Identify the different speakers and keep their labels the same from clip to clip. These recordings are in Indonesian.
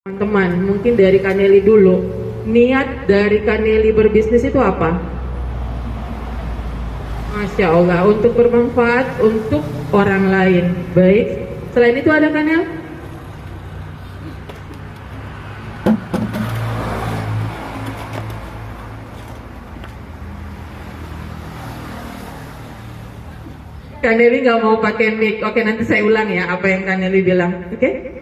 Speaker 1: Teman-teman, mungkin dari Kaneli dulu. Niat dari Kaneli berbisnis itu apa? Masya Allah, untuk bermanfaat untuk orang lain. Baik, selain itu ada Kanel? Kaneli nggak mau pakai mic. Oke, nanti saya ulang ya apa yang Kaneli bilang. Oke?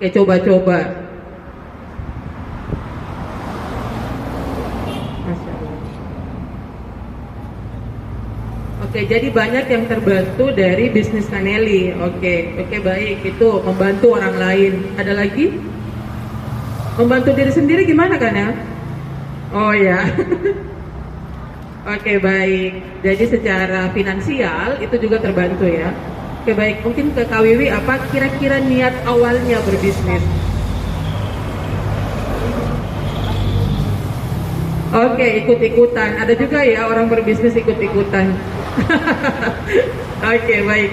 Speaker 1: Oke, coba-coba. Masya Allah. Oke, jadi banyak yang terbantu dari bisnis Kaneli. Oke, baik. Itu membantu orang lain. Ada lagi? Membantu diri sendiri gimana Kanel? Oh ya. Oke, baik. Jadi secara finansial itu juga terbantu ya. Oke, baik. Mungkin ke Kak Wiwi, apa kira-kira niat awalnya berbisnis? Oke, ikut-ikutan. Ada juga ya orang berbisnis ikut-ikutan. Oke, baik.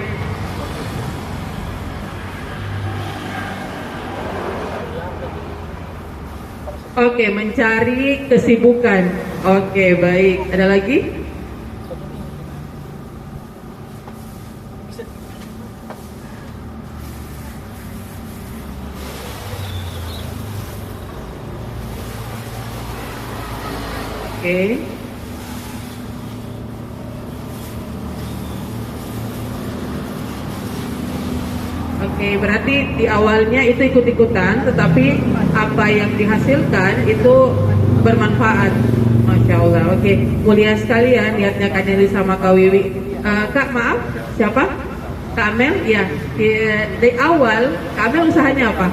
Speaker 1: Oke, mencari kesibukan. Oke, baik. Ada lagi? Oke. Oke, berarti di awalnya itu ikut-ikutan, tetapi apa yang dihasilkan itu bermanfaat. Masya Allah. Oke, mulia sekali ya niatnya Kak Neli sama Kak Wiwi. Kak, maaf, siapa? Kak Amel? Ya, di awal Kak Amel usahanya apa?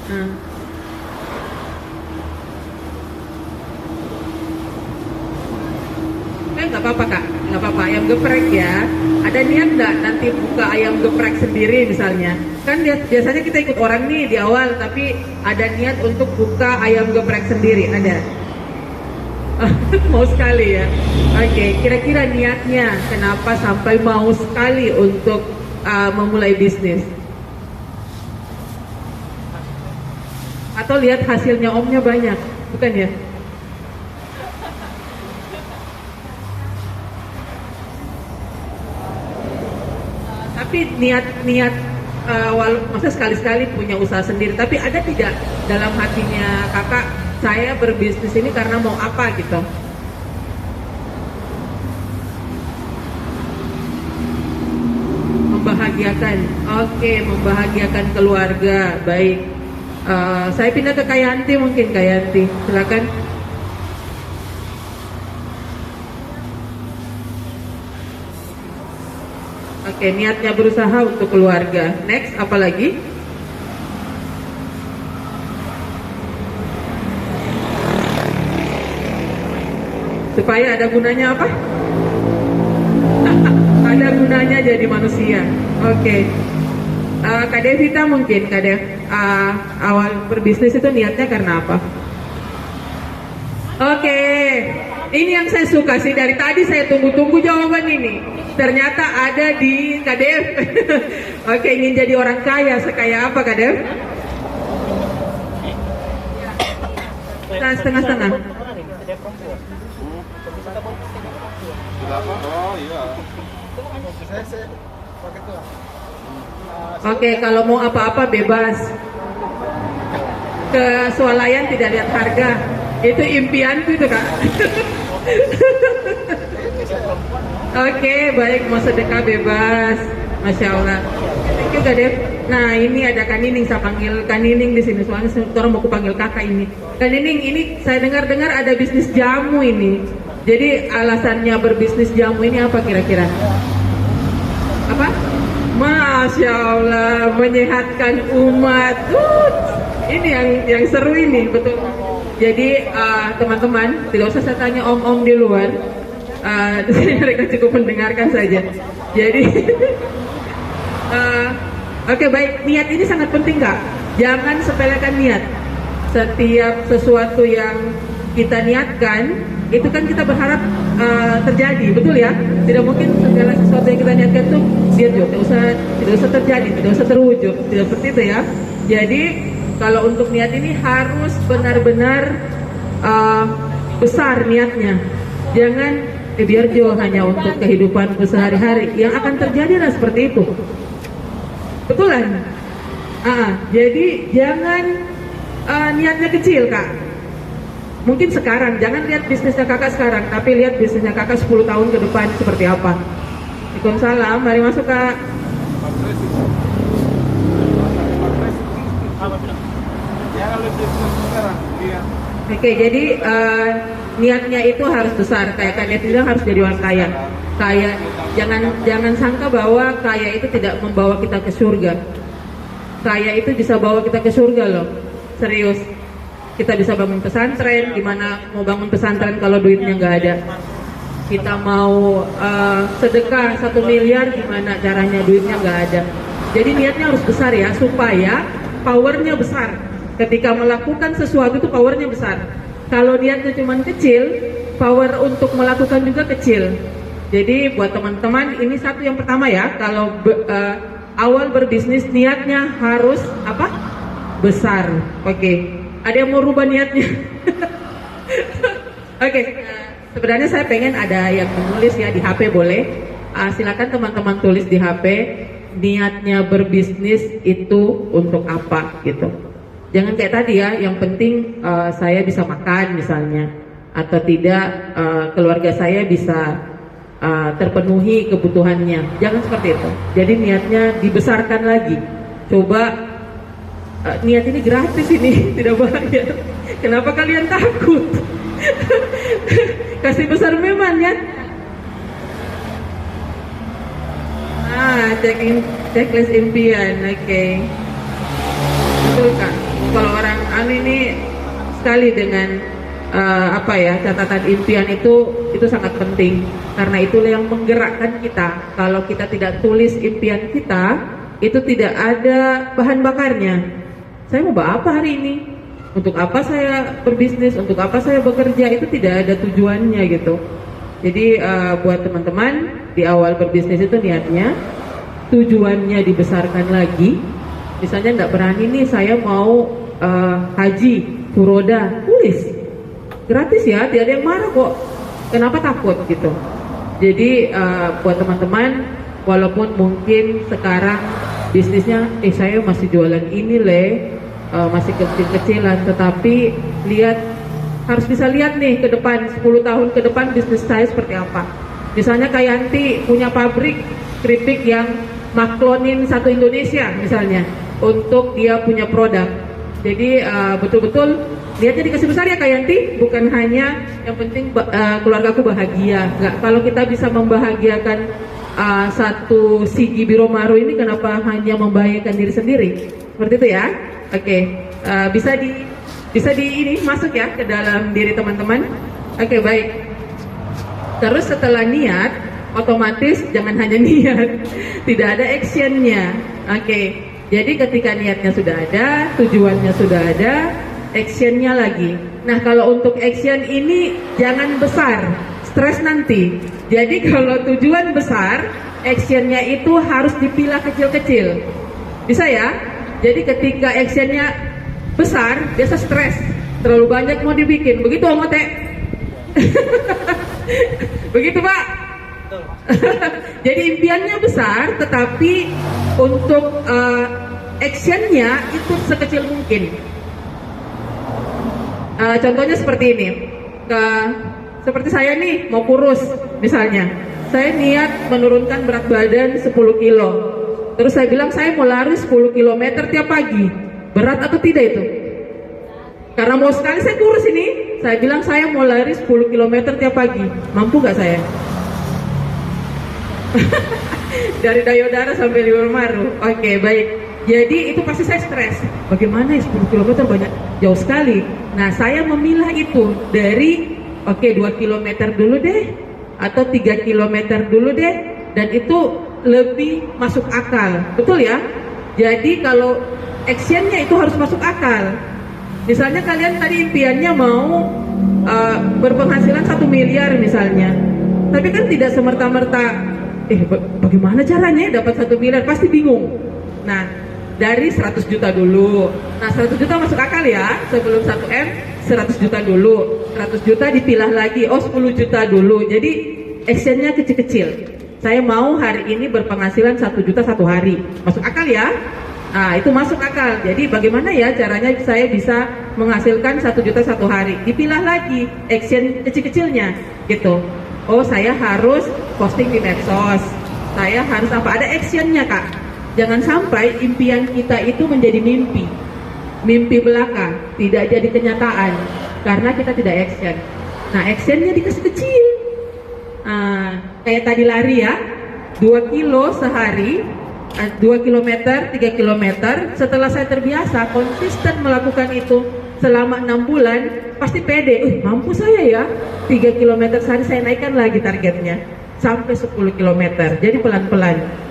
Speaker 1: Hmm. Nggak apa-apa Kak, nggak apa-apa, ayam geprek ya. Ada niat nggak nanti buka ayam geprek sendiri misalnya? Kan biasanya kita ikut orang nih di awal, tapi ada niat untuk buka ayam geprek sendiri, ada? Mau sekali ya. Oke, kira-kira niatnya kenapa sampai mau sekali untuk memulai bisnis? Atau lihat hasilnya omnya banyak, bukan ya? Tapi niat maksudnya sekali-sekali punya usaha sendiri, tapi ada tidak dalam hatinya kakak, saya berbisnis ini karena mau apa gitu? Membahagiakan. Oke, membahagiakan keluarga. Baik. Saya pindah ke Kayanti, mungkin Kayanti, silakan. Oke, niatnya berusaha untuk keluarga. Next, apa lagi? Supaya ada gunanya apa? Ada gunanya jadi manusia. Oke. Kak Devita mungkin, Kak Dev, awal berbisnis itu niatnya karena apa? Oke, ini yang saya suka sih, dari tadi saya tunggu-tunggu jawaban ini. Ternyata ada di Kak Dev. Oke, ingin jadi orang kaya, sekaya apa Kak Dev? Nah, setengah-setengah. Oke, kalau mau apa-apa bebas. Kesualayan tidak lihat harga. Itu impianku itu Kak. Oke, baik, mau sedekah bebas. Masya Allah. Thank you Kak Dev. Nah, ini ada Kak Nining, saya panggil Kak Nining di sini. Soalnya orang mau panggil kakak ini. Kak Nining, ini saya dengar-dengar ada bisnis jamu ini. Jadi alasannya berbisnis jamu ini apa kira-kira? Apa? Masya Allah, menyehatkan umat. Ini yang seru ini, betul. Jadi teman-teman, tidak usah saya tanya om-om di luar. Mereka cukup mendengarkan saja. Jadi, oke, baik. Niat ini sangat penting Kak. Jangan sepelekan niat. Setiap sesuatu yang kita niatkan itu kan kita berharap terjadi, betul ya? Tidak mungkin segala sesuatu yang kita niatkan tuh dia tidak usah terjadi, tidak usah terwujud, tidak seperti itu ya. Jadi kalau untuk niat ini harus benar-benar besar niatnya. Jangan biar hanya untuk kehidupan sehari-hari. Yang akan terjadi adalah seperti itu. Betulan. Jadi jangan niatnya kecil, Kak. Mungkin sekarang, jangan lihat bisnisnya kakak sekarang, tapi lihat bisnisnya kakak 10 tahun ke depan seperti apa. Waalaikumsalam, mari masuk, Kak. Oke, jadi niatnya itu harus besar. Kayak Kak Dev bilang harus jadi orang kaya. Kaya, jangan sangka bahwa kaya itu tidak membawa kita ke surga. Kaya itu bisa bawa kita ke surga loh, serius. Kita bisa bangun pesantren, gimana mau bangun pesantren kalau duitnya nggak ada? Kita mau sedekah 1 miliar, gimana caranya duitnya nggak ada? Jadi niatnya harus besar ya, supaya powernya besar. Ketika melakukan sesuatu itu powernya besar. Kalau niatnya cuma kecil, power untuk melakukan juga kecil. Jadi buat teman-teman, ini satu yang pertama ya, kalau awal berbisnis niatnya harus apa? Besar. Oke. Ada yang mau rubah niatnya? Oke. Sebenarnya saya pengen ada yang menulis ya di HP boleh. Silakan teman-teman tulis di HP niatnya berbisnis itu untuk apa gitu. Jangan kayak tadi ya, yang penting saya bisa makan misalnya, atau tidak keluarga saya bisa terpenuhi kebutuhannya. Jangan seperti itu. Jadi niatnya dibesarkan lagi. Coba niat ini gratis ini, tidak bayar. Kenapa kalian takut? Kasih besar memang ya. Checklist impian, oke. Betul Kak. Kalau orang ini sekali dengan catatan impian itu sangat penting, karena itulah yang menggerakkan kita. Kalau kita tidak tulis impian kita, itu tidak ada bahan bakarnya. Saya mau apa hari ini? Untuk apa saya berbisnis? Untuk apa saya bekerja? Itu tidak ada tujuannya gitu. Jadi buat teman-teman di awal berbisnis itu niatnya, tujuannya dibesarkan lagi. Misalnya nggak berani nih saya mau haji, furoda, tulis. Gratis ya, tidak ada yang marah kok. Kenapa takut gitu? Jadi buat teman-teman, walaupun mungkin sekarang bisnisnya, saya masih jualan ini masih kecil-kecilan, tetapi harus bisa lihat nih ke depan, 10 tahun ke depan bisnis saya seperti apa. Misalnya Kak Yanti punya pabrik keripik yang maklonin satu Indonesia misalnya, untuk dia punya produk. Jadi betul-betul lihatnya dikasih besar ya Kak Yanti, bukan hanya yang penting keluargaku bahagia. Nggak, kalau kita bisa membahagiakan satu Sigi Biromaru ini, kenapa hanya membahayakan diri sendiri? Seperti itu ya. Oke. Bisa di ini masuk ya ke dalam diri teman-teman. Oke, baik. Terus setelah niat, otomatis jangan hanya niat, tidak ada actionnya. Oke. Jadi ketika niatnya sudah ada, tujuannya sudah ada, actionnya lagi. Nah, kalau untuk action ini jangan besar, stres nanti. Jadi kalau tujuan besar, actionnya itu harus dipilah kecil-kecil. Bisa ya? Jadi ketika actionnya besar, biasa stres, terlalu banyak mau dibikin. Begitu Om Ote? Begitu Pak? Jadi impiannya besar, tetapi untuk actionnya itu sekecil mungkin. Contohnya seperti ini. Seperti saya nih mau kurus misalnya, saya niat menurunkan berat badan 10 kilo. Terus saya bilang saya mau lari 10 km tiap pagi. Berat atau tidak itu? Karena mau sekali saya kurus ini, saya bilang saya mau lari 10 km tiap pagi. Mampu gak saya? Dari Dayodara sampai Biromaru. Oke, baik. Jadi itu pasti saya stres. Bagaimana ya 10 km banyak, jauh sekali. Nah, saya memilah itu dari 2 km dulu deh, atau 3 km dulu deh, dan itu lebih masuk akal, betul ya? Jadi kalau actionnya itu harus masuk akal. Misalnya kalian tadi impiannya mau berpenghasilan 1 miliar misalnya, tapi kan tidak semerta-merta bagaimana caranya dapat 1 miliar, pasti bingung. Nah, dari 100 juta dulu. Nah, 100 juta masuk akal ya, sebelum 1M 100 juta dulu, 100 juta dipilah lagi, 10 juta dulu. Jadi actionnya kecil-kecil. Saya mau hari ini berpenghasilan 1 juta satu hari, masuk akal ya? Nah, itu masuk akal. Jadi bagaimana ya caranya saya bisa menghasilkan 1 juta satu hari? Dipilah lagi action kecil-kecilnya gitu. Oh, saya harus posting di medsos, saya harus apa? Ada actionnya, Kak. Jangan sampai impian kita itu menjadi mimpi belaka, tidak jadi kenyataan karena kita tidak action. Nah, actionnya dikasih kecil. Kayak tadi lari ya, 2 kilo sehari, 2 kilometer, 3 kilometer. Setelah saya terbiasa konsisten melakukan itu selama 6 bulan, pasti pede, mampu saya ya, 3 kilometer sehari. Saya naikkan lagi targetnya sampai 10 kilometer. Jadi pelan-pelan.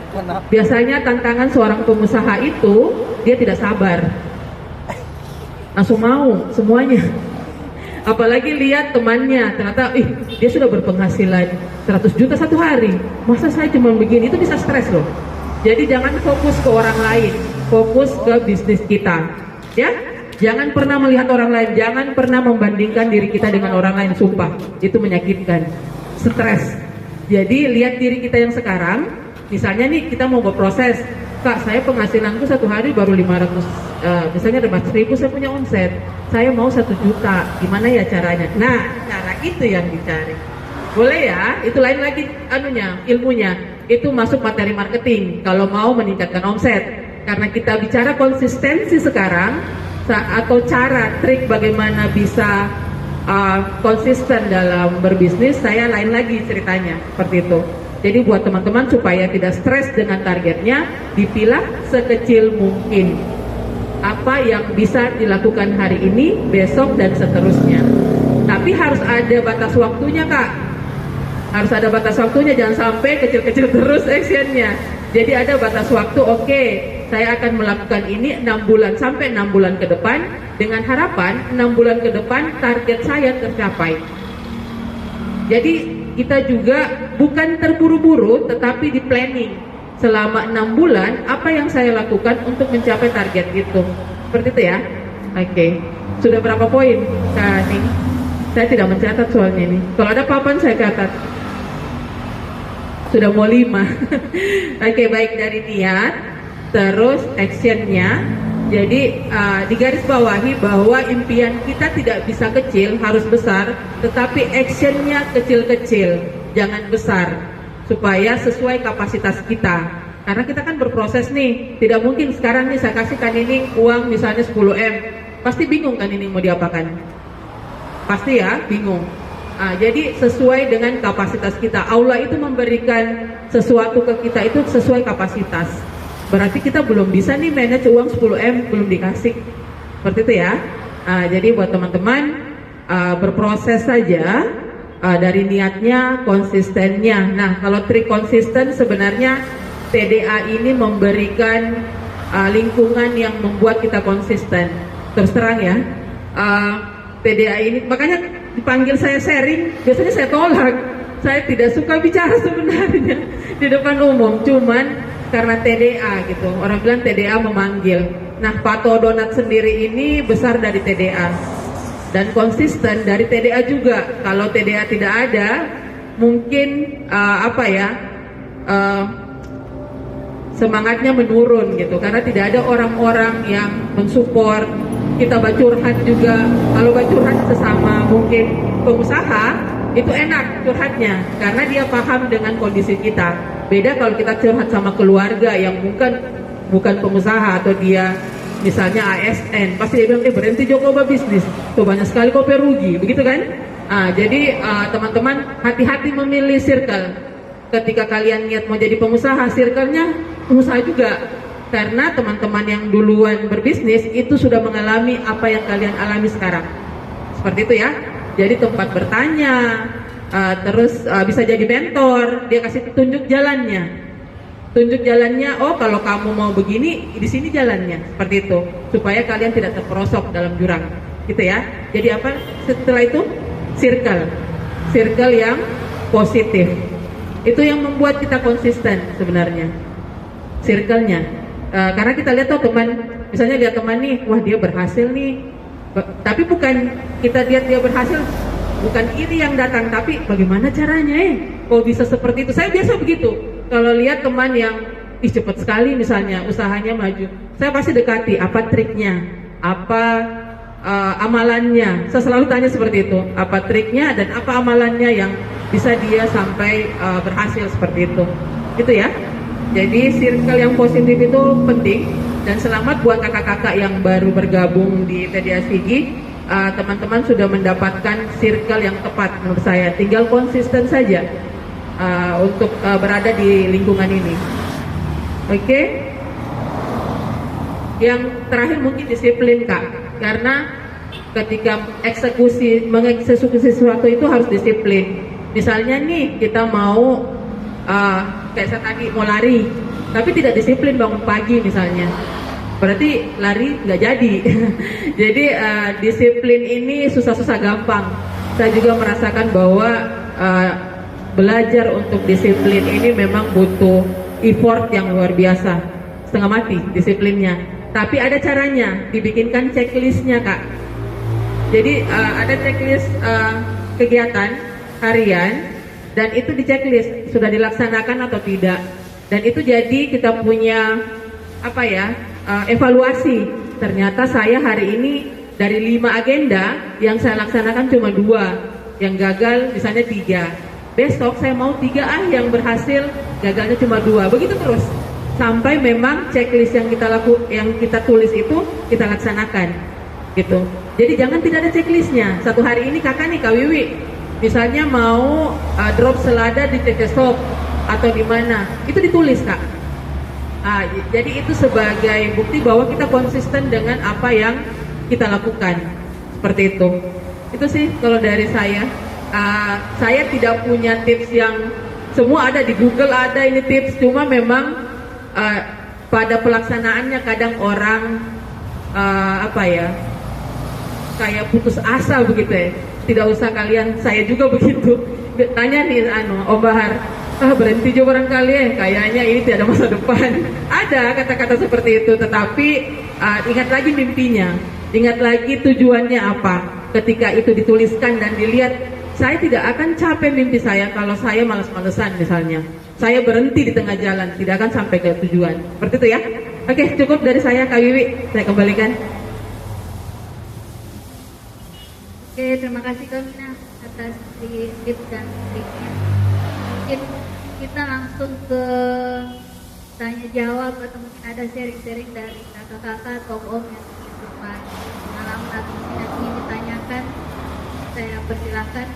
Speaker 1: Biasanya tantangan seorang pengusaha itu, dia tidak sabar, langsung mau semuanya. Apalagi lihat temannya, ternyata dia sudah berpenghasilan 100 juta satu hari, masa saya cuma begini, itu bisa stres loh. Jadi jangan fokus ke orang lain, fokus ke bisnis kita ya. Jangan pernah melihat orang lain, jangan pernah membandingkan diri kita dengan orang lain, sumpah itu menyakitkan, stres. Jadi lihat diri kita yang sekarang. Misalnya nih kita mau berproses, Kak, saya penghasilanku satu hari baru 500, misalnya 500.000 saya punya omset, saya mau 1 juta, gimana ya caranya? Nah, cara itu yang dicari. Boleh ya, itu lain lagi ilmunya, itu masuk materi marketing kalau mau meningkatkan omset. Karena kita bicara konsistensi sekarang, atau cara, trik bagaimana bisa konsisten dalam berbisnis, saya lain lagi ceritanya, seperti itu. Jadi buat teman-teman supaya tidak stres dengan targetnya, dipilah sekecil mungkin. Apa yang bisa dilakukan hari ini, besok, dan seterusnya. Tapi harus ada batas waktunya, Kak. Harus ada batas waktunya, jangan sampai kecil-kecil terus actionnya. Jadi ada batas waktu, oke, saya akan melakukan ini 6 bulan sampai 6 bulan ke depan, dengan harapan 6 bulan ke depan target saya tercapai. Jadi kita juga bukan terburu-buru, tetapi di planning selama 6 bulan apa yang saya lakukan untuk mencapai target itu. Seperti itu ya. Oke. Sudah berapa poin, Kak Ning? Saya tidak mencatat soalnya ini. Kalau ada papan saya catat. Sudah mau 5. Oke, baik, dari niat, terus actionnya. Jadi digarisbawahi bahwa impian kita tidak bisa kecil, harus besar, tetapi actionnya kecil-kecil, jangan besar, supaya sesuai kapasitas kita. Karena kita kan berproses nih, tidak mungkin sekarang nih saya kasih Kak Nining uang misalnya 10M, pasti bingung Kak Nining mau diapakan, pasti ya bingung. Jadi sesuai dengan kapasitas kita. Allah itu memberikan sesuatu ke kita itu sesuai kapasitas. Berarti kita belum bisa nih manage uang 10M, belum dikasih. Seperti itu ya. Jadi buat teman-teman, berproses saja, dari niatnya, konsistennya. Nah, kalau trik konsisten sebenarnya TDA ini memberikan lingkungan yang membuat kita konsisten. Terus terang ya, TDA ini, makanya dipanggil saya sharing, biasanya saya tolak. Saya tidak suka bicara sebenarnya di depan umum, cuman karena TDA gitu, orang bilang TDA memanggil. Nah, Pato Donat sendiri ini besar dari TDA dan konsisten dari TDA juga. Kalau TDA tidak ada, mungkin semangatnya menurun gitu, karena tidak ada orang-orang yang mensupport kita. Curhat juga, kalau curhat sesama mungkin pengusaha itu enak curhatnya karena dia paham dengan kondisi kita. Beda kalau kita curhat sama keluarga yang bukan pengusaha, atau dia misalnya ASN, pasti dia bilang berhenti Jo coba bisnis, tuh banyak sekali kok rugi, begitu kan? Jadi teman-teman hati-hati memilih circle. Ketika kalian niat mau jadi pengusaha, circle-nya pengusaha juga, karena teman-teman yang duluan berbisnis itu sudah mengalami apa yang kalian alami sekarang. Seperti itu ya. Jadi tempat bertanya, terus bisa jadi mentor, dia kasih tunjuk jalannya. Oh kalau kamu mau begini, di sini jalannya, seperti itu, supaya kalian tidak terperosok dalam jurang, gitu ya. Jadi apa setelah itu? circle yang positif. Itu yang membuat kita konsisten sebenarnya, circle-nya. Karena kita lihat tuh teman, misalnya lihat teman nih, wah dia berhasil nih, tapi bukan kita lihat dia berhasil, bukan iri yang datang, tapi bagaimana caranya kok bisa seperti itu. Saya biasa begitu, kalau lihat teman yang cepat sekali misalnya usahanya maju, saya pasti dekati apa triknya, apa amalannya. Saya selalu tanya seperti itu, apa triknya dan apa amalannya yang bisa dia sampai berhasil seperti itu. Gitu ya. Jadi circle yang positif itu penting. Dan selamat buat kakak-kakak yang baru bergabung di PDASPG. Teman-teman sudah mendapatkan circle yang tepat menurut saya. Tinggal konsisten saja untuk berada di lingkungan ini. Oke. Yang terakhir mungkin disiplin, Kak. Karena ketika mengeksekusi sesuatu itu harus disiplin. Misalnya nih kita mau kayak saya tadi mau lari, tapi tidak disiplin bangun pagi misalnya, berarti lari nggak jadi. Jadi disiplin ini susah-susah gampang. Saya juga merasakan bahwa belajar untuk disiplin ini memang butuh effort yang luar biasa, setengah mati disiplinnya. Tapi ada caranya, dibikinkan checklistnya, Kak. Jadi ada checklist kegiatan harian, dan itu di checklist sudah dilaksanakan atau tidak. Dan itu jadi kita punya evaluasi. Ternyata saya hari ini dari 5 agenda yang saya laksanakan cuma 2, yang gagal misalnya 3. Besok saya mau 3 yang berhasil, gagalnya cuma 2. Begitu terus sampai memang checklist yang kita tulis itu kita laksanakan gitu. Jadi jangan tidak ada checklistnya. Satu hari ini kakak nih, Kak Wiwi, misalnya mau drop selada di TT Shop atau di mana, itu ditulis, Kak. Jadi itu sebagai bukti bahwa kita konsisten dengan apa yang kita lakukan. Seperti itu. Itu sih kalau dari saya. Saya tidak punya tips yang semua ada di Google, ada ini tips. Cuma memang pada pelaksanaannya kadang orang kayak putus asa begitu ya. Tidak usah kalian, saya juga begitu. Tanya nih Om Bahar, berhenti juga barangkali ya, kayaknya ini tidak ada masa depan. Ada kata-kata seperti itu, tetapi ingat lagi mimpinya, ingat lagi tujuannya apa. Ketika itu dituliskan dan dilihat, saya tidak akan capek mimpi saya kalau saya malas-malesan misalnya. Saya berhenti di tengah jalan, tidak akan sampai ke tujuan. Seperti itu ya. Oke, cukup dari saya, Kak Wiwi, saya kembalikan.
Speaker 2: Oke, terima kasih Kak Mina atas tips dan triknya. Mungkin kita langsung ke tanya jawab atau mungkin ada sharing-sharing dari kakak-kakak atau om yang sempat pengalaman atau yang ingin ditanyakan. Saya persilahkan.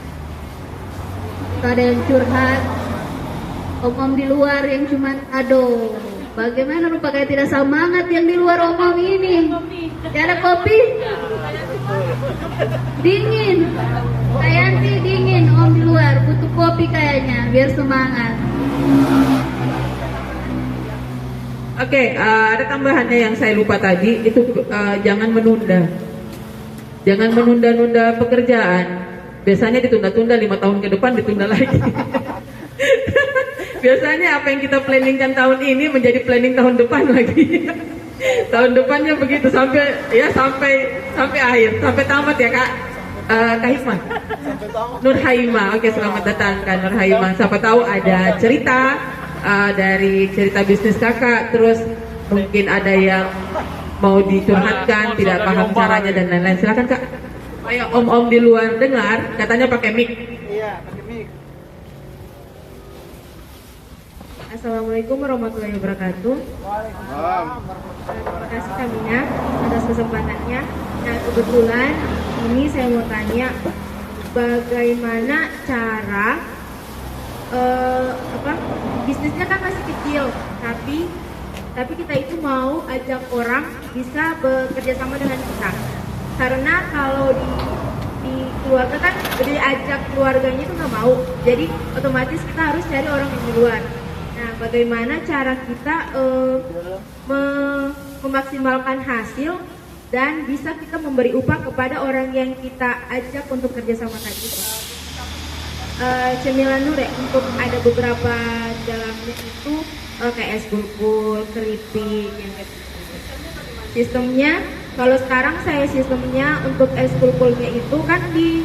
Speaker 2: Kalau ada yang curhat, om-om di luar yang cuman aduh, bagaimana lupa kayak tidak semangat yang di luar om-om ini. Ada kopi? Dingin. Kayanti dingin, om di luar butuh kopi kayaknya biar semangat.
Speaker 1: Oke, ada tambahannya yang saya lupa tadi, itu jangan menunda. Jangan menunda-nunda pekerjaan. Biasanya ditunda-tunda 5 tahun ke depan, ditunda lagi. Biasanya apa yang kita planningkan tahun ini menjadi planning tahun depan lagi. Tahun depannya begitu sampai akhir, sampai tamat ya Kak. Kak Hikmah, Nur Haima. Oke, selamat datang Kak Nur Haima. Siapa tahu ada cerita dari cerita bisnis kakak, terus mungkin ada yang mau dicurhatkan, tidak paham caranya dan lain-lain. Silakan Kak. Ayo om-om di luar dengar, katanya pakai mic.
Speaker 3: Iya, pakai mic.
Speaker 2: Assalamualaikum warahmatullahi wabarakatuh.
Speaker 3: Waalaikumsalam.
Speaker 2: Terima kasih Kak Mina atas kesempatannya. Nah, kebetulan ini saya mau tanya bagaimana cara bisnisnya kan masih kecil, tapi kita itu mau ajak orang bisa bekerja sama dengan kita. Karena kalau di keluarga kan diajak keluarganya itu nggak mau, jadi otomatis kita harus cari orang yang di luar. Nah, bagaimana cara kita memaksimalkan hasil dan bisa kita memberi upah kepada orang yang kita
Speaker 4: ajak untuk kerjasama tadi itu. Cemilan Nur ya, untuk ada beberapa dalamnya itu kayak es gulpul, keripik, yang kayak gitu. Sistemnya, kalau sekarang saya sistemnya untuk es gulpulnya itu kan di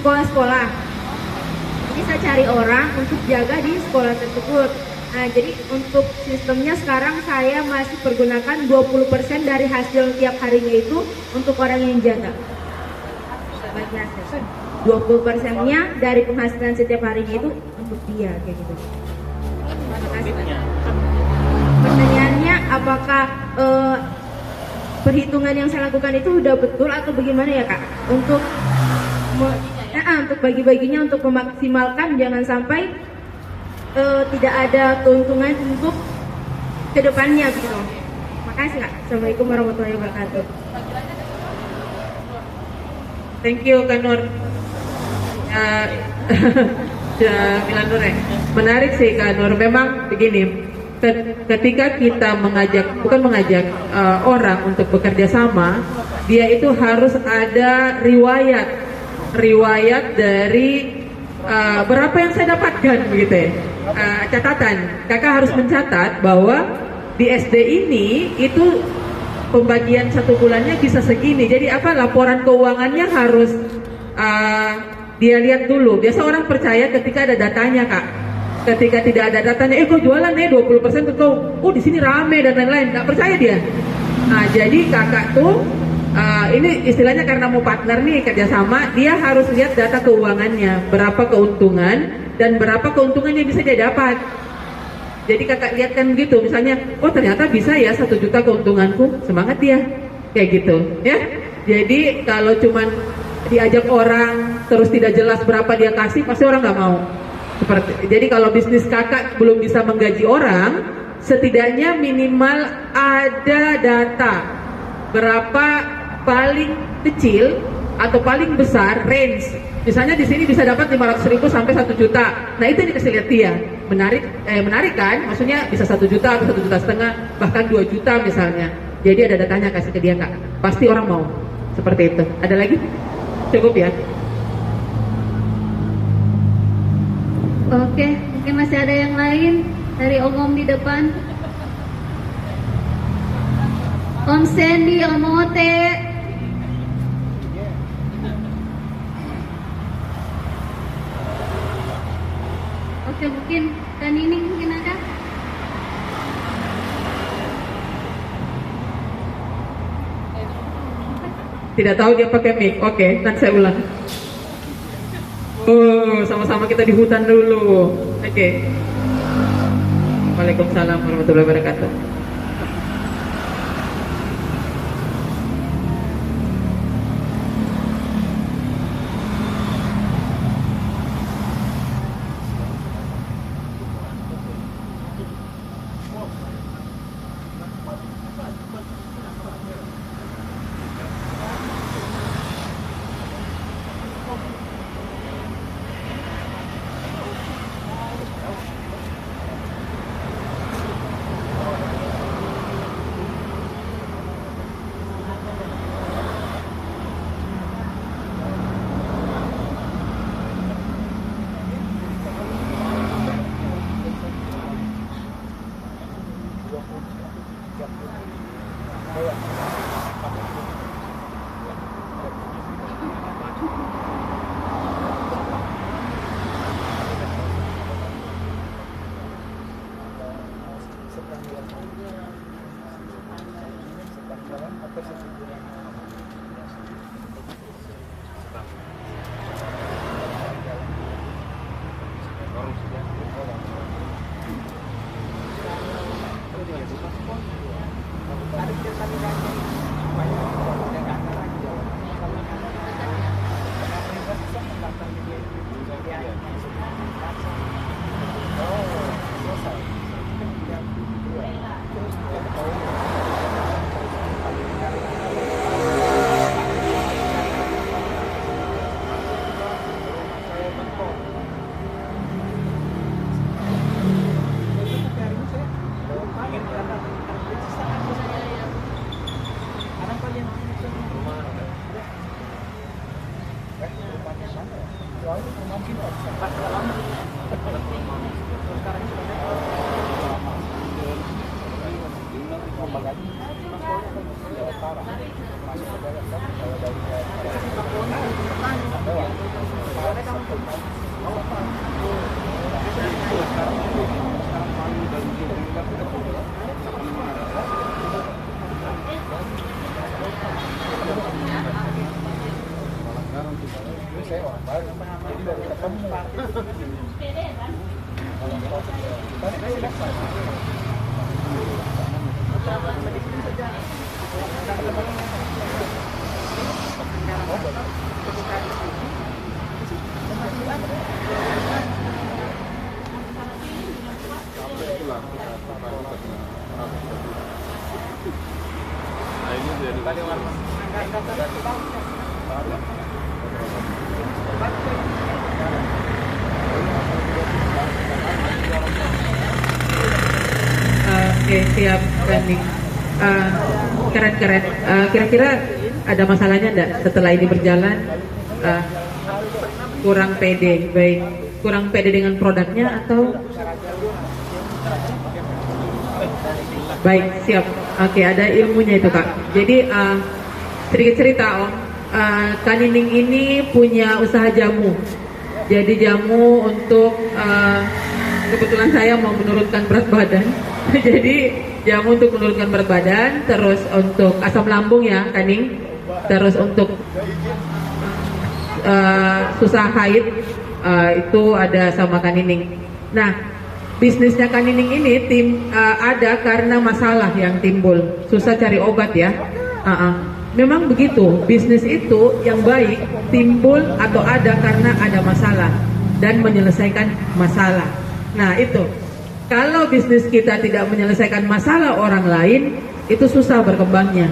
Speaker 4: sekolah-sekolah. Jadi saya cari orang untuk jaga di sekolah tersebut. Nah, jadi untuk sistemnya sekarang saya masih pergunakan 20% dari hasil tiap harinya itu untuk orang yang jaga. Bagi hasil. 20%-nya dari penghasilan setiap harinya itu untuk dia, kayak gitu. Terima kasih. Pertanyaannya, apakah perhitungan yang saya lakukan itu udah betul atau bagaimana ya Kak? Untuk untuk bagi-baginya, untuk memaksimalkan jangan sampai tidak ada keuntungan untuk kedepannya gitu. Makasih Kak. Assalamualaikum warahmatullahi wabarakatuh.
Speaker 1: Thank you Kak Nur. Milan Nur ya. Menarik sih Kak Nur. Memang begini, ketika kita bukan mengajak orang untuk bekerja sama, dia itu harus ada riwayat dari berapa yang saya dapatkan begitu ya. Catatan, kakak harus mencatat bahwa di SD ini itu pembagian satu bulannya bisa segini. Jadi apa, laporan keuangannya harus dia lihat dulu. Biasa orang percaya ketika ada datanya Kak. Ketika tidak ada datanya, kok jualan nih 20% ke kau, di sini rame dan lain-lain, nggak percaya dia. Nah, jadi kakak tuh ini istilahnya karena mau partner nih kerjasama, dia harus lihat data keuangannya, berapa keuntungan dan berapa keuntungan yang bisa dia dapat. Jadi kakak lihat kan begitu, misalnya, ternyata bisa ya 1 juta keuntunganku, semangat dia, kayak gitu, ya. Jadi kalau cuman diajak orang terus tidak jelas berapa dia kasih, pasti orang nggak mau. Jadi kalau bisnis kakak belum bisa menggaji orang, setidaknya minimal ada data berapa paling kecil atau paling besar range. Misalnya di sini bisa dapat 500.000 sampai 1 juta. Nah itu yang dikasih lihat dia. Menarik kan? Maksudnya bisa 1 juta atau 1,5 juta, bahkan 2 juta misalnya. Jadi ada datanya, kasih ke dia Kak. Pasti orang mau. Seperti itu. Ada lagi? Cukup ya?
Speaker 2: Oke, mungkin masih ada yang lain dari Om di depan. Om Sandy, Om Ote. Oke, mungkin Kak Nining mungkin ada.
Speaker 1: Tidak tahu dia pakai mic. Oke, nanti saya ulang. Sama-sama kita di hutan dulu. Oke. Waalaikumsalam warahmatullahi wabarakatuh. Oke, siap Kaning. Keren-keren. Kira-kira ada masalahnya enggak setelah ini berjalan? Kurang pede, baik. Kurang pede dengan produknya atau? Baik, siap. Oke, ada ilmunya itu Kak. Jadi sedikit cerita Om. Kak Nining ini punya usaha jamu. Jadi jamu untuk kebetulan saya mau menurunkan berat badan. Jadi jamu untuk menurunkan berat badan, terus untuk asam lambung ya Kaning, terus untuk susah haid itu ada sama Kak Nining. Nah, bisnisnya Kak Nining ini ada karena masalah yang timbul, susah cari obat ya. Memang begitu, bisnis itu yang baik timbul atau ada karena ada masalah dan menyelesaikan masalah. Nah itu, kalau bisnis kita tidak menyelesaikan masalah orang lain, itu susah berkembangnya.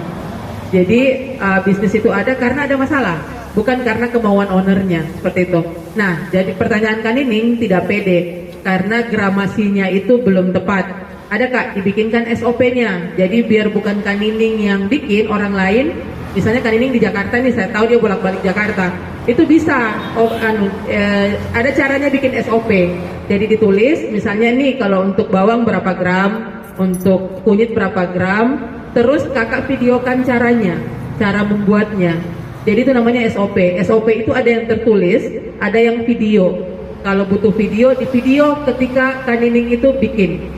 Speaker 1: Jadi bisnis itu ada karena ada masalah, bukan karena kemauan ownernya, seperti itu. Nah, jadi pertanyaan Kak Nining tidak pede karena gramasinya itu belum tepat. Ada Kak, dibikinkan SOP-nya. Jadi biar bukan Kak Nining yang bikin, orang lain. Misalnya Kak Nining di Jakarta nih, saya tahu dia bolak-balik Jakarta. Itu bisa, ada caranya bikin SOP. Jadi ditulis, misalnya nih kalau untuk bawang berapa gram, untuk kunyit berapa gram, terus kakak videokan caranya, cara membuatnya. Jadi itu namanya SOP. SOP itu ada yang tertulis, ada yang video. Kalau butuh video, di video ketika Kak Nining itu bikin.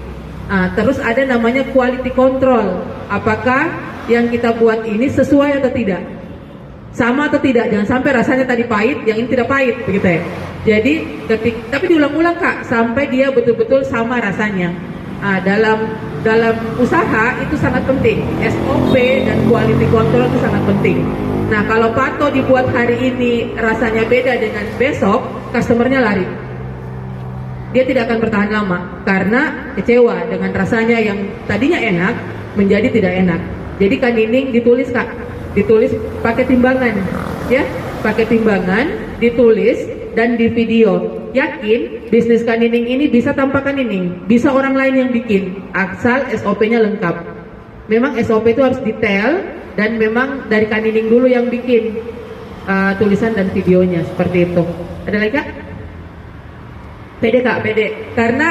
Speaker 1: Terus ada namanya quality control. Apakah yang kita buat ini sesuai atau tidak? Sama atau tidak? Jangan sampai rasanya tadi pahit, yang ini tidak pahit, begitu ya. Jadi, tapi diulang-ulang Kak, sampai dia betul-betul sama rasanya. Dalam usaha itu sangat penting. SOP dan quality control itu sangat penting. Nah, kalau pato dibuat hari ini rasanya beda dengan besok, customernya lari. Dia tidak akan bertahan lama karena kecewa dengan rasanya yang tadinya enak menjadi tidak enak. Jadi Kak Nining ditulis Kak, ditulis pakai timbangan, ya, pakai timbangan, ditulis dan di video. Yakin bisnis Kak Nining ini bisa tanpa Kak Nining, bisa orang lain yang bikin, asal SOP-nya lengkap. Memang SOP itu harus detail dan memang dari Kak Nining dulu yang bikin tulisan dan videonya seperti itu. Ada lagi Kak? Pede Kak, pede. Karena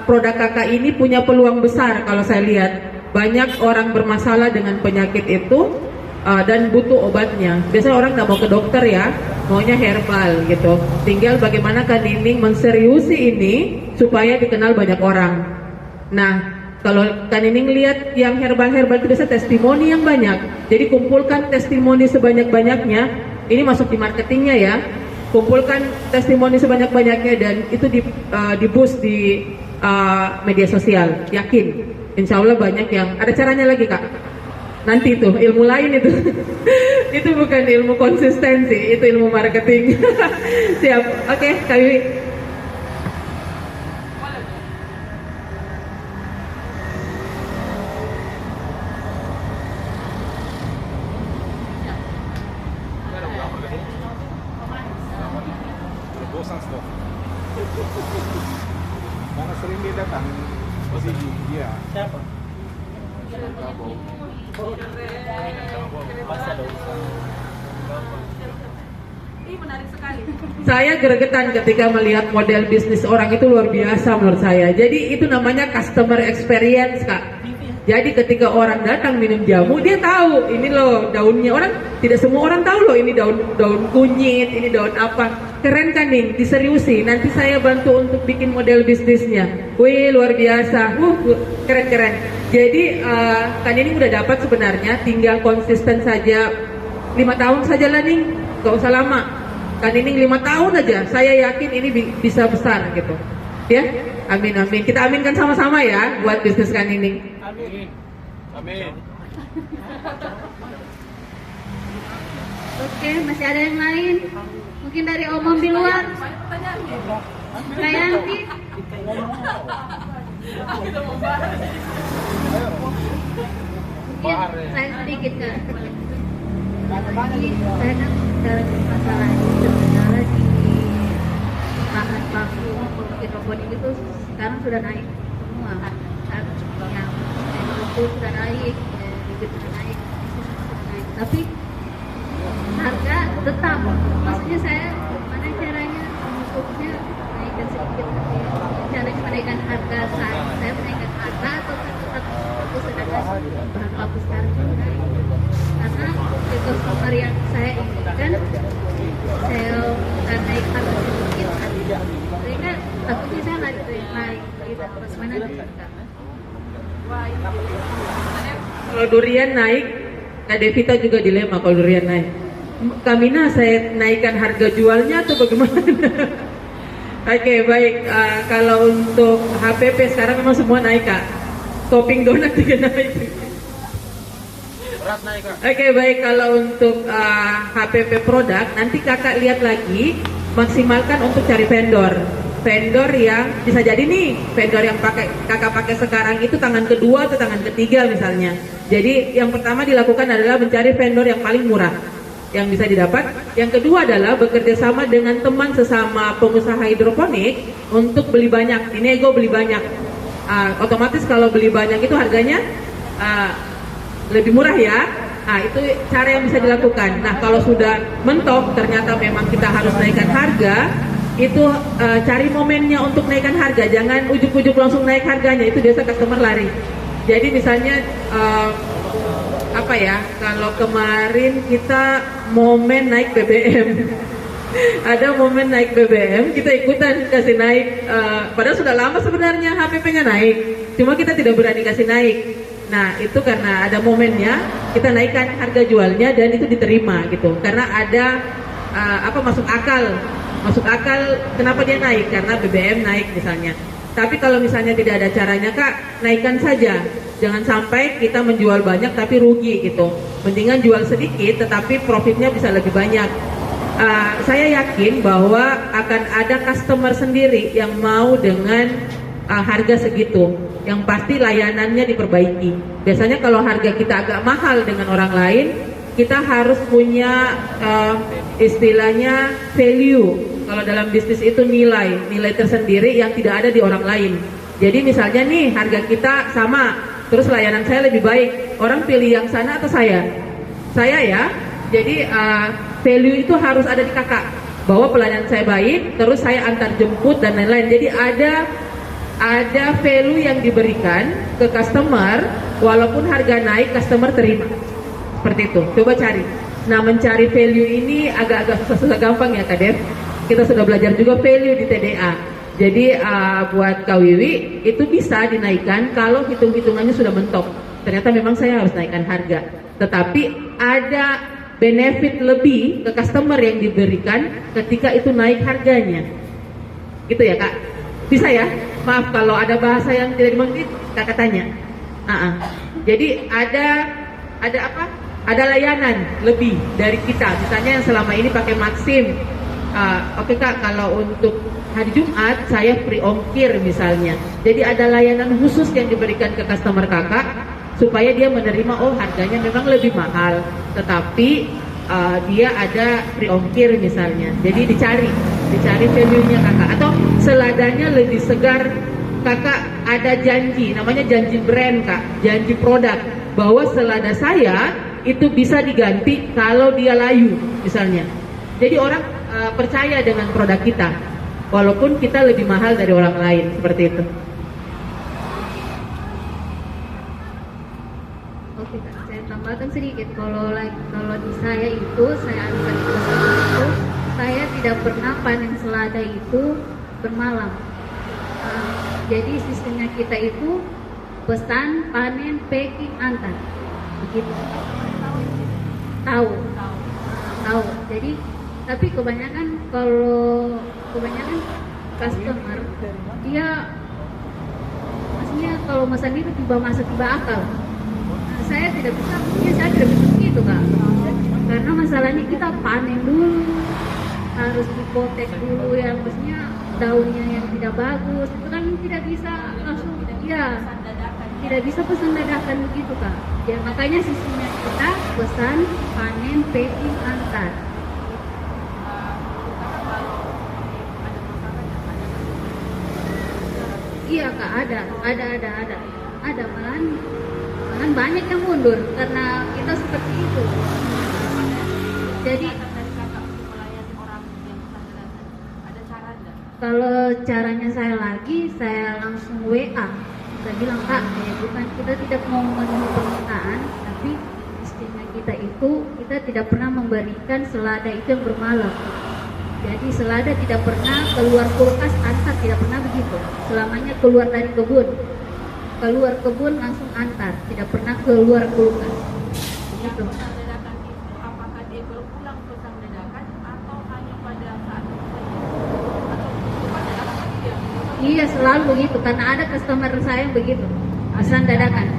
Speaker 1: produk kakak ini punya peluang besar kalau saya lihat. Banyak orang bermasalah dengan penyakit itu dan butuh obatnya. Biasanya orang nggak mau ke dokter ya, maunya herbal gitu. Tinggal bagaimana Kak Nining menseriusi ini supaya dikenal banyak orang. Nah, kalau Kak Nining lihat yang herbal-herbal itu biasa testimoni yang banyak. Jadi kumpulkan testimoni sebanyak-banyaknya. Ini masuk di marketingnya ya. Kumpulkan testimoni sebanyak-banyaknya dan itu di boost di media sosial. Yakin, insya Allah banyak yang ada caranya lagi Kak. Nanti itu ilmu lain itu. Itu bukan ilmu konsistensi, itu ilmu marketing. Siap, oke, Kak Wiwi.
Speaker 3: Karena sering dia datang posisi dia.
Speaker 5: Siapa?
Speaker 1: Ini menarik sekali. Saya gregetan ketika melihat model bisnis orang itu luar biasa menurut saya. Jadi itu namanya customer experience Kak. Jadi ketika orang datang minum jamu, dia tahu ini loh daunnya. Orang tidak semua orang tahu loh ini daun kunyit, ini daun apa. Keren kan nih, diseriusi. Nanti saya bantu untuk bikin model bisnisnya. Wih luar biasa, keren-keren. Jadi kan ini udah dapat sebenarnya, tinggal konsisten saja. 5 tahun saja lah nih, gak usah lama. Kan ini 5 tahun aja, saya yakin ini bisa besar gitu. Ya, amin amin. Kita aminkan sama-sama ya buat bisnis Kak Nining.
Speaker 3: Amin. Amin.
Speaker 2: Oke, masih ada yang lain? Mungkin dari omong di luar? Kak Yanti? Mungkin saya sedikit kan. Jadi saya kan sekarang masalah di bahan baku hidroponik itu sekarang sudah naik semua. Yang itu sudah naik, bibit sudah naik, sudah naik. Tapi harga tetap, maksudnya saya gimana caranya untuknya naikkan sedikit, caranya menaikkan harga saya menaikkan harga atau tetap fokus sedangkan bahan baku sekarang sudah naik, karena untuk customer yang saya inginkan saya naik harga sedikit sehingga takutnya saya nggak diterima gitu, terus mana juga.
Speaker 1: Kalau durian naik, Kak Devita juga dilema kalau durian naik. Kamina saya naikkan harga jualnya atau bagaimana? Oke, baik. Kalau untuk HPP sekarang memang semua naik Kak. Topping donat juga naik.
Speaker 3: Berat naik Kak.
Speaker 1: Oke, baik. Kalau untuk HPP produk, nanti kakak lihat lagi, maksimalkan untuk cari vendor. Vendor yang bisa jadi nih, vendor yang kakak pakai sekarang itu tangan kedua atau tangan ketiga misalnya. Jadi yang pertama dilakukan adalah mencari vendor yang paling murah yang bisa didapat. Yang kedua adalah bekerja sama dengan teman sesama pengusaha hidroponik untuk beli banyak, dinego beli banyak. Otomatis kalau beli banyak itu harganya lebih murah ya. Itu cara yang bisa dilakukan. Nah, kalau sudah mentok ternyata memang kita harus naikkan harga, itu cari momennya untuk naikkan harga. Jangan ujuk-ujuk langsung naik harganya, itu biasa customer lari. Jadi misalnya kalau kemarin kita momen naik BBM ada momen naik BBM, kita ikutan kasih naik, padahal sudah lama sebenarnya HPP-nya naik, cuma kita tidak berani kasih naik. Nah, itu karena ada momennya, kita naikkan harga jualnya dan itu diterima gitu, karena ada masuk akal kenapa dia naik, karena BBM naik misalnya. Tapi kalau misalnya tidak ada caranya Kak, naikkan saja. Jangan sampai kita menjual banyak tapi rugi gitu. Mendingan jual sedikit tetapi profitnya bisa lebih banyak. Saya yakin bahwa akan ada customer sendiri yang mau dengan harga segitu. Yang pasti layanannya diperbaiki. Biasanya kalau harga kita agak mahal dengan orang lain, kita harus punya istilahnya value. Kalau dalam bisnis itu nilai tersendiri yang tidak ada di orang lain. Jadi misalnya nih harga kita sama, terus layanan saya lebih baik, orang pilih yang sana atau saya? Saya ya. Jadi value itu harus ada di kakak, bahwa pelayanan saya baik, terus saya antar jemput dan lain-lain. Jadi ada value yang diberikan ke customer, walaupun harga naik customer terima. Seperti itu. Coba cari. Nah, mencari value ini agak-agak susah gampang ya Kak Dev. Kita sudah belajar juga value di TDA. Jadi buat Kak Wiwi itu bisa dinaikkan kalau hitung-hitungannya sudah mentok. Ternyata memang saya harus naikkan harga. Tetapi ada benefit lebih ke customer yang diberikan ketika itu naik harganya. Gitu ya Kak? Bisa ya? Maaf kalau ada bahasa yang tidak dimengerti, Kakak tanya. Jadi ada apa? Ada layanan lebih dari kita. Misalnya yang selama ini pakai Maxim. Oke Kak, kalau untuk hari Jumat saya free ongkir misalnya. Jadi ada layanan khusus yang diberikan ke customer kakak supaya dia menerima, oh harganya memang lebih mahal, tetapi dia ada free ongkir misalnya. Jadi dicari value-nya kakak. Atau seladanya lebih segar, kakak ada janji, namanya janji brand Kak, janji produk, bahwa selada saya itu bisa diganti kalau dia layu misalnya. Jadi orang percaya dengan produk kita walaupun kita lebih mahal dari orang lain, seperti itu.
Speaker 2: Oke Kak, saya tambahkan sedikit. Kalau di saya itu, saya alihkan ke itu, saya tidak pernah panen selada itu bermalam. Jadi sistemnya kita itu pesan, panen, packing, antar, begitu. Tahu. Jadi tapi kebanyakan customer dia maksudnya kalau pesan itu tiba masa tiba akal. Nah, saya tidak bisa begitu Kak, karena masalahnya kita panen dulu, harus dipotek dulu yang maksudnya daunnya yang tidak bagus, itu kan tidak bisa langsung, ya tidak bisa pesan dadakan begitu Kak. Ya makanya sistemnya kita pesan, panen, packing, antar. Iya Kak, ada malahan banyak yang mundur karena kita seperti itu. Jadi kalau caranya saya langsung WA. Saya bilang Kak, bukan kita tidak mau memenuhi permintaan, tapi istimewa kita itu kita tidak pernah memberikan selada itu yang bermalam. Jadi selada tidak pernah keluar kulkas, antar tidak pernah begitu. Selamanya keluar dari kebun, langsung antar, tidak pernah keluar kulkas. Begitu.
Speaker 5: Apakah dia berulang pesan dadakan atau hanya pada saat
Speaker 2: Iya selalu begitu, karena ada customer saya yang begitu, pesan dadakan.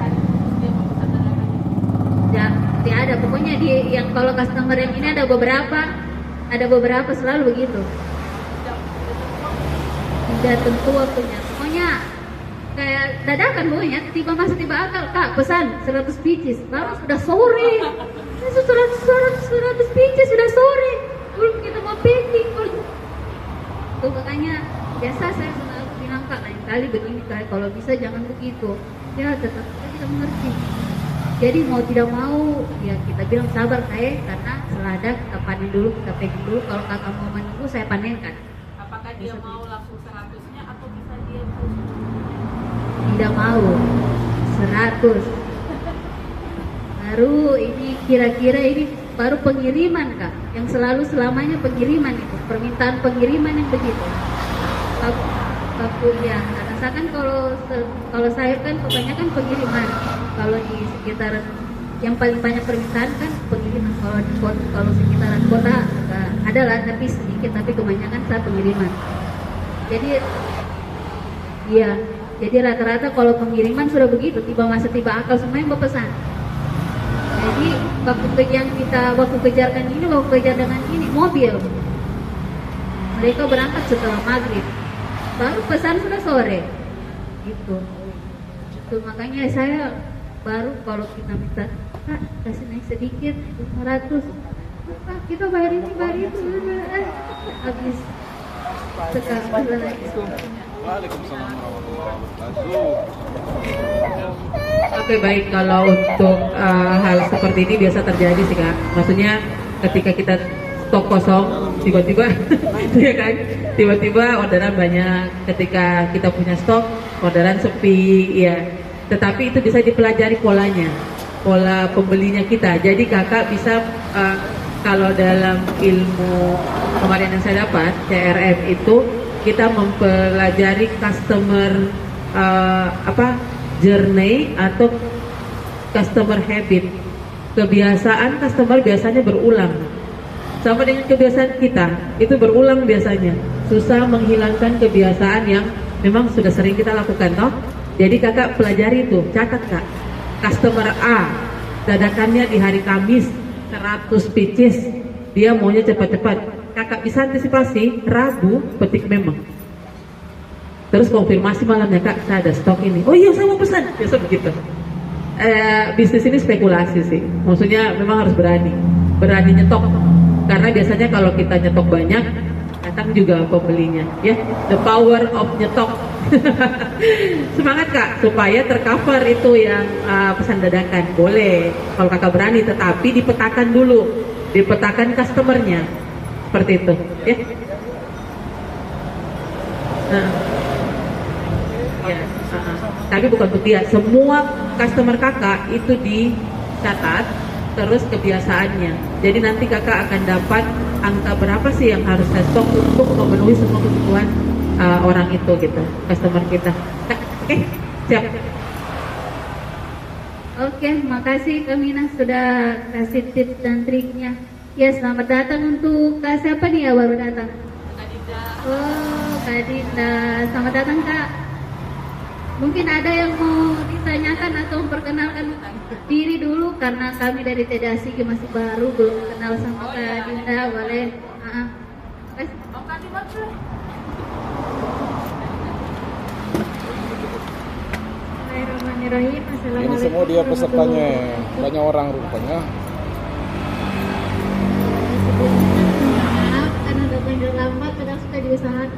Speaker 2: Ya, tidak ada. Pokoknya yang kalau customer yang ini ada beberapa selalu begitu. Tidak tentu waktunya. Pokoknya kayak dadakan pokoknya, tiba akal Kak pesan 100 pieces, baru sudah sore. 100 pieces sudah sore. Belum kita mau packing. Tuh makanya biasa saya selalu bilang Kak, lain kali begini Kak, kalau bisa jangan begitu. Ya tetap kita tidak mengerti. Jadi mau tidak mau ya kita bilang sabar karena selada kita panen dulu, kita packing dulu. Kalau Kakak mau menunggu saya panenkan.
Speaker 5: apakah dia
Speaker 2: Bisa
Speaker 5: mau langsung 100-nya atau bisa dia terus?
Speaker 2: Tidak mau 100. Baru ini kira-kira ini baru pengiriman Kak, yang selamanya pengiriman itu, permintaan pengiriman yang begitu. Aku ya, karena saya kan kalau saya kan kebanyakan pengiriman. Kalau di sekitaran yang paling banyak permintaan kan pengiriman. Kalau sekitaran kota ada lah tapi sedikit, tapi kebanyakan saya pengiriman. Jadi iya, jadi rata-rata kalau pengiriman sudah begitu, tiba akal semua yang berpesan. Jadi waktu kejar dengan ini mobil. Mereka berangkat setelah maghrib, baru pesan sudah sore. Gitu. Itu makanya saya baru kalau kita minta Kak kasih naik sedikit 500, Kak kita bayar ini itu, habis sekarang lagi.
Speaker 3: Waalaikumsalam warahmatullahi wabarakatuh.
Speaker 1: Oke baik, kalau untuk hal seperti ini biasa terjadi sih Kak. Maksudnya ketika kita stok kosong tiba-tiba ya kan, tiba-tiba orderan banyak. Ketika kita punya stok orderan sepi ya. Tetapi itu bisa dipelajari polanya, pola pembelinya kita. Jadi Kakak bisa kalau dalam ilmu kemarin yang saya dapat CRM itu kita mempelajari customer journey atau customer habit. Kebiasaan customer biasanya berulang. Sama dengan kebiasaan kita, itu berulang biasanya. Susah menghilangkan kebiasaan yang memang sudah sering kita lakukan, toh. Jadi Kakak pelajari itu, catat Kak. Customer A, dadakannya di hari Kamis 100 pieces. Dia maunya cepat-cepat. Kakak bisa antisipasi, Rabu petik memang. Terus konfirmasi malamnya, Kak, saya ada stok ini. Oh iya, saya mau pesan. Biasa begitu. Bisnis ini spekulasi sih. Maksudnya memang harus berani nyetok. Karena biasanya kalau kita nyetok banyak, datang juga pembelinya. Ya, the power of nyetok. Semangat Kak, supaya tercover itu yang pesan dadakan. Boleh, kalau Kakak berani, tetapi dipetakan dulu. Dipetakan customernya. Seperti itu, ya. Ya, tapi bukan untuk dia. Semua customer Kakak itu dicatat, terus kebiasaannya. Jadi nanti Kakak akan dapat angka berapa sih yang harus saya stok untuk memenuhi semua kebutuhan orang itu gitu, customer kita. Oke, siap.
Speaker 2: Oke, makasih Kak Mina sudah kasih tips dan triknya. Ya, selamat datang untuk Kak siapa nih ya baru datang? Oh, Kak Dinda. Selamat datang Kak. Mungkin ada yang mau ditanyakan atau memperkenalkan diri dulu karena kami dari TDASI masih baru, belum kenal sama Kak Dinda. Boleh? Terus,
Speaker 5: Oh, Kak Dinda boleh.
Speaker 4: Bismillahirrahmanirrahim.
Speaker 3: Ini
Speaker 4: Assalamualaikum
Speaker 3: semua dia pesertanya,
Speaker 4: warahmatullahi wabarakatuh.
Speaker 3: banyak orang rupanya.
Speaker 4: Sebelumnya, maaf karena datang terlambat, padahal sudah diusahakan.